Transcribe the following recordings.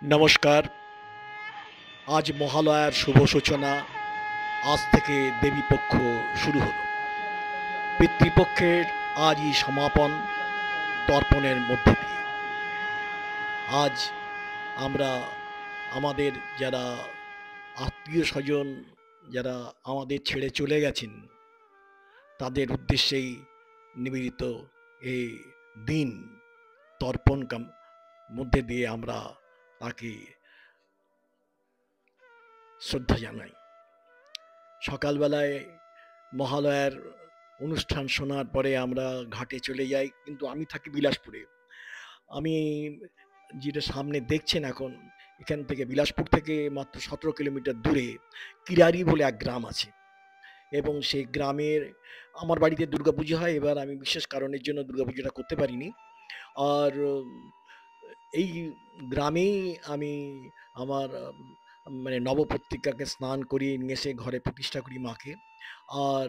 नमस्कार। आज महालयार शुभ सूचना। आज থেকে দেবীপক্ষ শুরু হলো। পিতৃপক্ষের আজই সমাপন তর্পণের মধ্যে দিয়ে। আজ আমরা আমাদের যারা আত্মীয় স্বজন যারা আমাদের ছেড়ে চলে গেছেন তাদের উদ্দেশ্যেই নিবেদিত এই দিন তর্পণ মধ্যে দিয়ে আমরা তাকে শ্রদ্ধা জানাই। সকালবেলায় মহালয়ার অনুষ্ঠান শোনার পরে আমরা ঘাটে চলে যাই, কিন্তু আমি থাকি বিলাসপুরে। আমি যেটা সামনে দেখছেন এখন, এখান থেকে বিলাসপুর থেকে মাত্র 17 কিলোমিটার দূরে কিরারি বলে এক গ্রাম আছে, এবং সেই গ্রামের আমার বাড়িতে দুর্গাপুজো হয়। এবার আমি বিশেষ কারণের জন্য দুর্গাপুজোটা করতে পারিনি। আর এই গ্রামেই আমি আমার মানে নবপত্রিকাকে স্নান করিয়ে নিয়ে এসে ঘরে প্রতিষ্ঠা করি মাকে। আর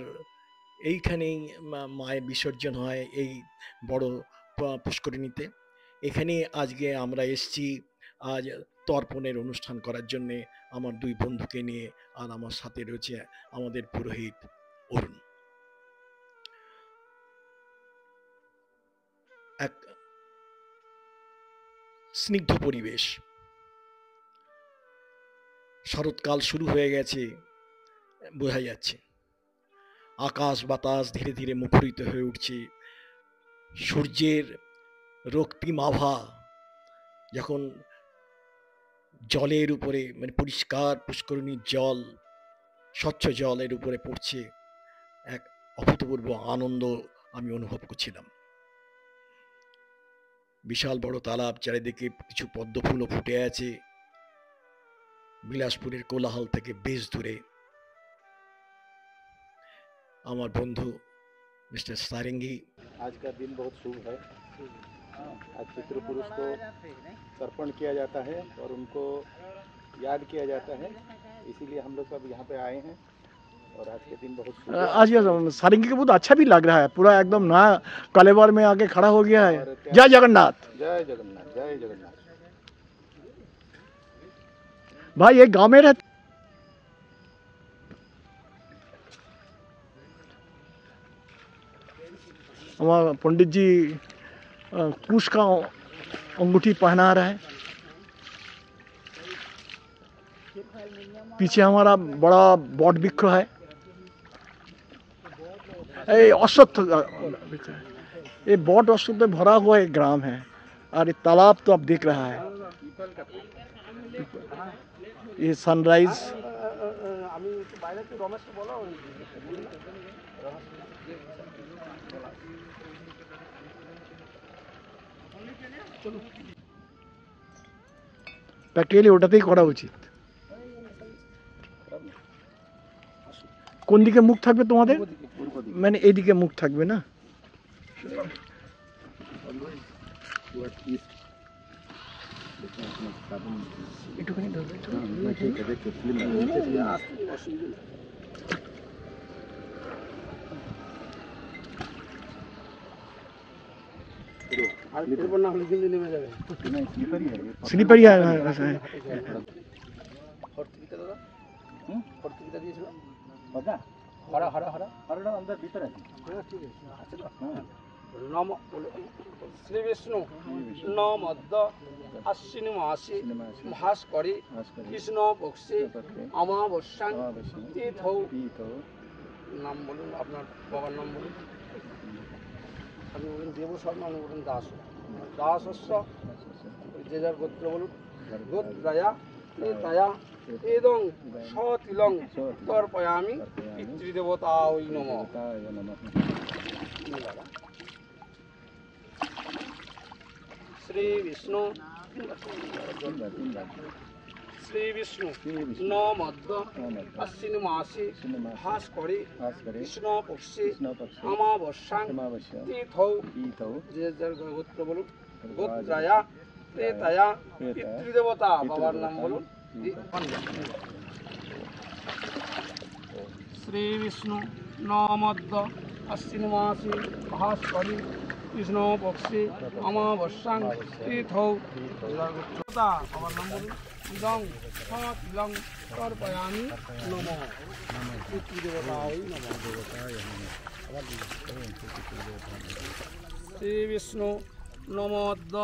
এইখানেই মায়ের বিসর্জন হয় এই বড় পুষ্করিণীতে। এখানে আজকে আমরা এসছি আজ তর্পণের অনুষ্ঠান করার জন্যে আমার দুই বন্ধুকে নিয়ে। আর আমার সাথে রয়েছে আমাদের পুরোহিত অরুণ। এক স্নিগ্ধ পরিবেশ, শরৎকাল শুরু হয়ে গেছে বোঝা যাচ্ছে। আকাশ বাতাস ধীরে ধীরে মুখরিত হয়ে উঠছে। সূর্যের রক্তিম আভা যখন জলের উপরে, মানে পরিষ্কার পুষ্করিণীর জল, স্বচ্ছ জলের উপরে পড়ছে, এক অভূতপূর্ব আনন্দ আমি অনুভব করছিলাম। বিশাল বড় তালাব, চারিদিকে কিছু পদ্ম ফুলও ফুটে আছে। বিলাসপুরের কোলাহল থেকে বেশ দূরে আমার বন্ধু मिस्टर सारंगी। आज का दिन बहुत शुभ है। आज पितृपुरुष को तर्पण किया जाता है और उनको याद किया जाता है, इसीलिए हम लोग सब यहाँ पे आए हैं और आज के दिन बहुत शुभ है। आज ये सारंगी का बहुत अच्छा भी लग रहा है, पूरा एकदम नया कलेवर में आके खड़ा हो गया है। जय जगन्नाथ। जय जगन्नाथ, जय जगन्नाथ। भाई ये गांव में रहते हमारा पंडित जी कुश का अंगूठी पहना रहा है। पीछे हमारा बड़ा बट वृक्ष है, अश्वत्थ वृक्ष है। ये बट अश्वत्थ में भरा हुआ एक ग्राम है। और ये तालाब तो आप देख रहा है। ये सनराइज প্র্যাকটিক্যালি ওটাতেই করা উচিত। কোন দিকে মুখ থাকবে তোমাদের? মানে এইদিকে মুখ থাকবে না? একটুখানি ধরবে। স্লিপারি শ্রী বিষ্ণু নমদ্দ আশ্বিনী মাসে ভাস্করে কৃষ্ণ পক্ষে অমাবস্যাং তীর্থৌ। নাম বলুন, আপনার বাবার নাম বলুন। আপনি বলুন দেব শর্মা, আপনি বলুন দাস। দাসস্য যে যার গোত্র বলুন। গোত্রায়া তায়া এদং সতিলং তর্পয়ামি পিতৃদেবতা ওই নমঃ। শ্রী বিষ্ণু শ্রী বিষ্ণু নমদ্দ আশ্বিনী মাসে ভাস্করে কৃষ্ণ পক্ষে অমাবস্যাং তীর্থৌ। যে যার গোত্র বলুন। গোত্রায়া ত্রেতায়া পিতৃদেবতা, বাবার নাম বলুন। শ্রী বিষ্ণু নমদ্দ আশ্বিনী মাসে ভাস্করে কৃষ্ণ পক্ষে অমাবস্যাং তীর্থৌ বাবার নাম বলুন ইদং সতিলং তর্পয়ামি নমঃ পিতৃদেবতায় নমঃ শ্রী বিষ্ণু নমোদ্দ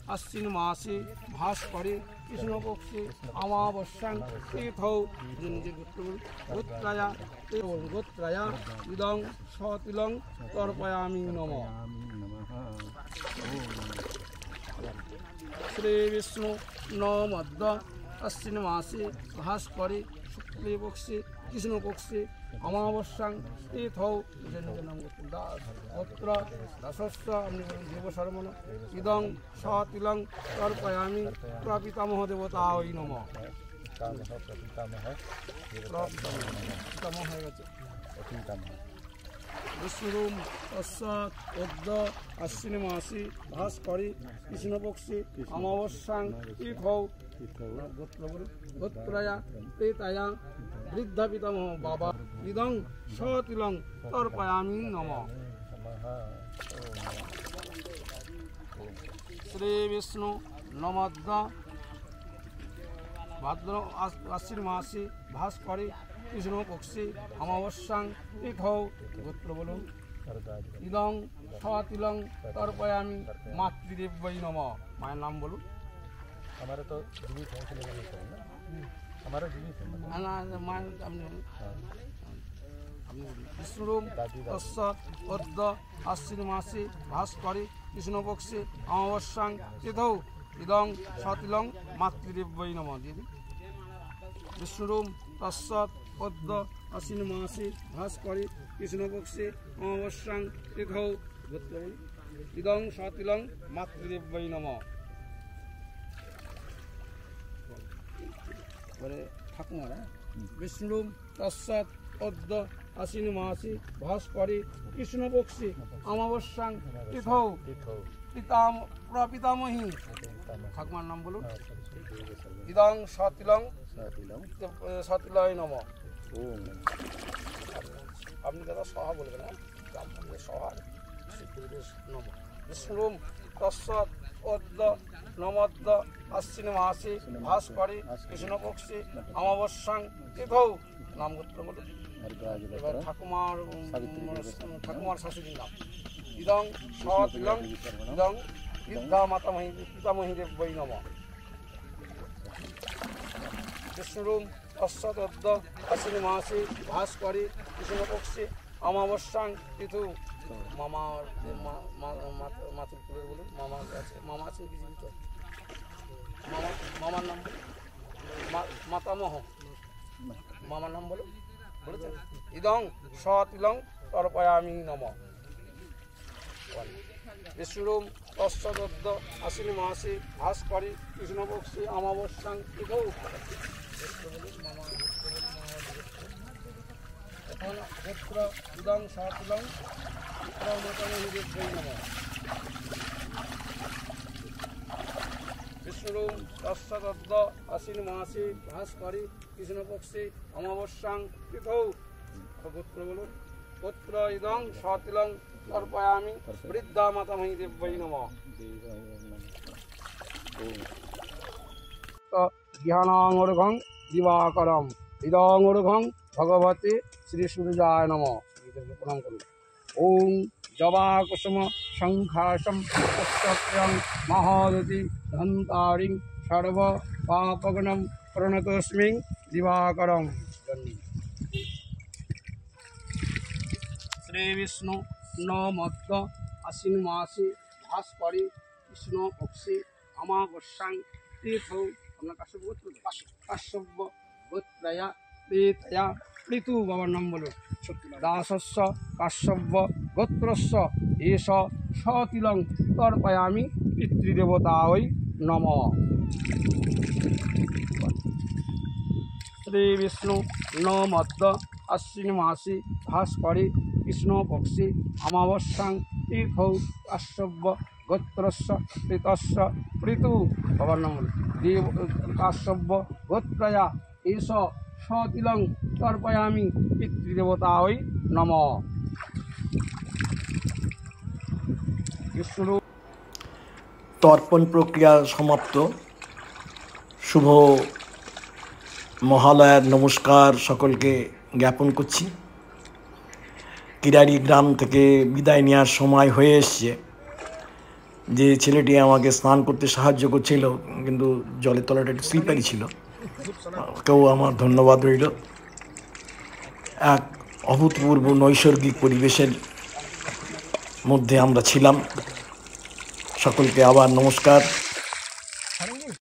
আশ্বিন মাসে ভাস্করে কৃষ্ণপক্ষে অমাবস্যাং তীর্থৌ গোত্রায়া ইদং সতিলং তর্পয়ামি নমঃ শ্রী বিষ্ণু নমোদ্দ আশ্বিন মাসে ভাস্করে শুক্লপক্ষে কৃষ্ণপক্ষে অমাবস্যাং তীর্থৌ গোত্র দাসস্য দেবশর্মণ ইদং সতিলং তর্পয়ামি প্রপিতামহ দেবতায় নমঃ পিতামহ হয়ে গেছে বিষ্ণুরূম তস্য আশ্বিন মাসে ভাস্করে কৃষ্ণপক্ষে অমাবস্যাং তীর্থৌ গোত্রয়া প্রেতায়া বৃদ্ধা পিতামহ বাবা ইদং সতিলং তর্পয়ামি নমঃ শ্রী বিষ্ণু নমোদ্দ ভাদ্র আশ্বিন মাসে ভাস্করে কৃষ্ণপক্ষে অমাবস্যাং তীর্থৌ গোত্র বলুন ইদং সতিলং তর্পয়ামি মাতৃদেব্যৈ নমঃ মায়ের নাম বলুন हमारा तो जीवित है इसलिए नहीं करेंगे हमारा जीवित है মায়ের আপনি বিষ্ণুরূপ তস্য অদ্য আশ্বিন মাসে ভাস্করে কৃষ্ণপক্ষে অমাবস্যাং তীর্থৌ ইদং সতিলং মাতৃদেব্যৈ নমঃ দিদি বিষ্ণুরূপ তস্য অদ্য আশ্বিন মাসে ভাস্করে কৃষ্ণপক্ষে অমাবস্যাং তীর্থৌ ইদং সতিলং মাতৃদেব্যৈ নমঃ ঠাকুমারা বিষ্ণুরূপ তস্যাৎ অদ্য আশ্বিন মাসে ভাস্করে কৃষ্ণপক্ষে অমাবস্যাং তীর্থৌ প্রপিতামহী ঠাকুমার নাম বলুন ইদং সতিলং সতিলয় নমঃ আপনি দাদা সহা বলবেন না সহা নমঃ বিষ্ণুরূপ তস্যাৎ অদ্য নমোদ্দ আশ্বিন মাসে ভাস্করে কৃষ্ণপক্ষে অমাবস্যাং তীর্থৌ নাম গোত্র বলুন এবার ঠাকুমার শাশুড়ির নাম ইদং সতিলং ইদং বৃদ্ধা মাতামহী পিতামহী দেব্যৈ নমঃ বিষ্ণুরূপ তস্যাৎ আশ্বিন মাসে ভাস্করে কৃষ্ণপক্ষে অমাবস্যাং তীর্থৌ মামার মাতুর কুলের বলুন মামা আছে মামা আছেন কি জীবিত মামার নাম মাতামহ মামার নাম বলুন বলেছেন ইদং সতিলং তর্পয়ামি নমঃ বিষ্ণুরূপ তস্যাৎ আশ্বিন মাসে ভাস্করে কৃষ্ণপক্ষে অমাবস্যাং তীর্থৌ এখন গোত্র ইদং সতিলং বিষ্ণুরূপ তস্যাৎ আশ্বিন মাসে ভাস্করে কৃষ্ণপক্ষে অমাবস্যাং তীর্থৌ গোত্র বলুন গোত্র ইদং সতিলং তর্পয়ামি বৃদ্ধা মাতামহী দেব্যৈ নমঃ জ্ঞানাঙ্গর্ঘং দিবাকরম ইদঙ্গর্ঘং ভগবতে শ্রী সূর্যায় নমঃ প্রণাম করুন ওম জবাকুসুম শঙ্খাসম পুষ্পপ্রিয়ং মহোদতি ধন্তারিং সর্ব পাপগ্নম প্রণতস্মি দিবাকরম শ্রী বিষ্ণু নমোদ্দ আশ্বিন মাসে ভাস্করে কৃষ্ণপক্ষে অমাবস্যাং তীর্থৌ আপনার কাশ্যপ গোত্রয়া প্রেতয়া ঋতু বাবার নাম বলুন দাসস্য কাশ্যপ গোত্রস্য এষ সতিলং তর্পয়ামি পিতৃদেবতায় নমঃ শ্রী বিষ্ণু নমোদ্দ আশ্বিন মাসে ভাস্করে কৃষ্ণপক্ষে অমাবস্যাং তীর্থৌ কাশ্যপ গোত্রস্য ঋতস্য ঋতু বাবার নাম দেব কাশ্যপ গোত্রয়া এষ সতিলং তর্পয়ামি পিতৃদেবতায় নমঃ তর্পণ প্রক্রিয়া সমাপ্ত। শুভ মহালয়ার নমস্কার সকলকে জ্ঞাপন করছি। কিরারি গ্রাম থেকে বিদায় নেওয়ার সময় হয়ে এসছে। যে ছেলেটি আমাকে স্নান করতে সাহায্য করছিল, কিন্তু জলের তলাটা একটু স্লিপারি ছিল, কেউ আমার ধন্যবাদ রইল। এক অভূতপূর্ব নৈসর্গিক পরিবেশের মধ্যে আমরা ছিলাম। সকলকে আবার নমস্কার।